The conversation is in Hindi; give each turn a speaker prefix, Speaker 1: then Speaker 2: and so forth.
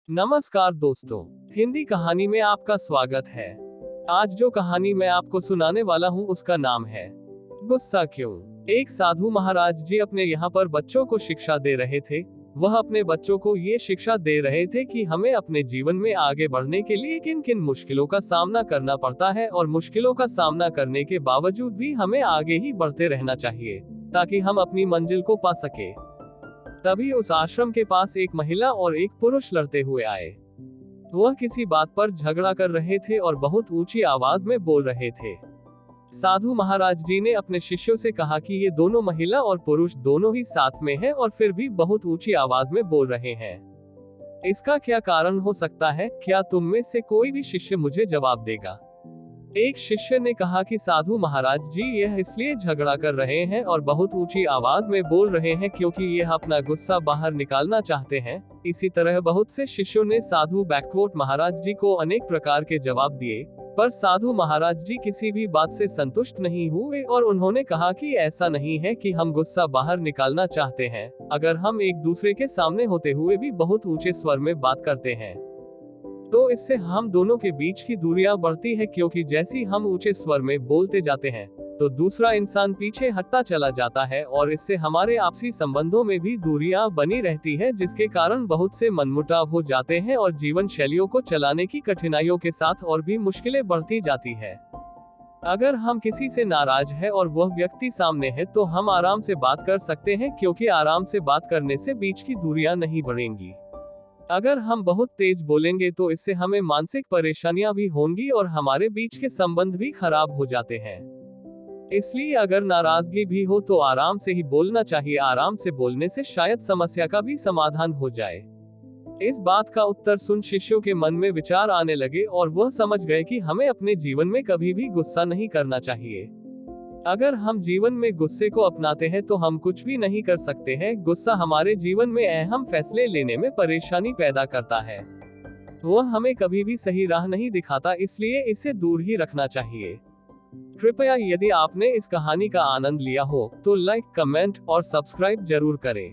Speaker 1: नमस्कार दोस्तों, हिंदी कहानी में आपका स्वागत है। आज जो कहानी मैं आपको सुनाने वाला हूँ उसका नाम है गुस्सा क्यों। एक साधु महाराज जी अपने यहाँ पर बच्चों को शिक्षा दे रहे थे। वह अपने बच्चों को ये शिक्षा दे रहे थे कि हमें अपने जीवन में आगे बढ़ने के लिए किन किन मुश्किलों का सामना करना पड़ता है और मुश्किलों का सामना करने के बावजूद भी हमें आगे ही बढ़ते रहना चाहिए ताकि हम अपनी मंजिल को पा सके। तभी उस आश्रम के पास एक महिला और एक पुरुष लड़ते हुए आए। वह किसी बात पर झगड़ा कर रहे थे और बहुत ऊंची आवाज में बोल रहे थे। साधु महाराज जी ने अपने शिष्यों से कहा कि ये दोनों महिला और पुरुष दोनों ही साथ में हैं और फिर भी बहुत ऊंची आवाज में बोल रहे हैं। इसका क्या कारण हो सकता है? क्या तुम में से कोई भी शिष्य मुझे जवाब देगा? एक शिष्य ने कहा कि साधु महाराज जी यह इसलिए झगड़ा कर रहे हैं और बहुत ऊंची आवाज में बोल रहे हैं क्योंकि यह अपना गुस्सा बाहर निकालना चाहते हैं। इसी तरह बहुत से शिष्यों ने साधु बैकवोट महाराज जी को अनेक प्रकार के जवाब दिए, पर साधु महाराज जी किसी भी बात से संतुष्ट नहीं हुए और उन्होंने कहा कि ऐसा नहीं है कि हम गुस्सा बाहर निकालना चाहते हैं। अगर हम एक दूसरे के सामने होते हुए भी बहुत ऊंचे स्वर में बात करते हैं तो इससे हम दोनों के बीच की दूरियां बढ़ती है, क्योंकि जैसी हम ऊंचे स्वर में बोलते जाते हैं तो दूसरा इंसान पीछे हटता चला जाता है और इससे हमारे आपसी संबंधों में भी दूरियां बनी रहती है, जिसके कारण बहुत से मनमुटाव हो जाते हैं और जीवन शैलियों को चलाने की कठिनाइयों के साथ और भी मुश्किलें बढ़ती जाती है। अगर हम किसी से नाराज है और वह व्यक्ति सामने है तो हम आराम से बात कर सकते हैं, क्योंकि आराम से बात करने से बीच की दूरियां नहीं बढ़ेंगी। अगर हम बहुत तेज बोलेंगे तो इससे हमें मानसिक परेशानियां भी होंगी और हमारे बीच के संबंध भी खराब हो जाते हैं। इसलिए अगर नाराजगी भी हो तो आराम से ही बोलना चाहिए। आराम से बोलने से शायद समस्या का भी समाधान हो जाए। इस बात का उत्तर सुन शिष्यों के मन में विचार आने लगे और वह समझ गए कि हमें अपने जीवन में कभी भी गुस्सा नहीं करना चाहिए। अगर हम जीवन में गुस्से को अपनाते हैं तो हम कुछ भी नहीं कर सकते हैं। गुस्सा हमारे जीवन में अहम फैसले लेने में परेशानी पैदा करता है। वह हमें कभी भी सही राह नहीं दिखाता, इसलिए इसे दूर ही रखना चाहिए। कृपया यदि आपने इस कहानी का आनंद लिया हो तो लाइक, कमेंट और सब्सक्राइब जरूर करें।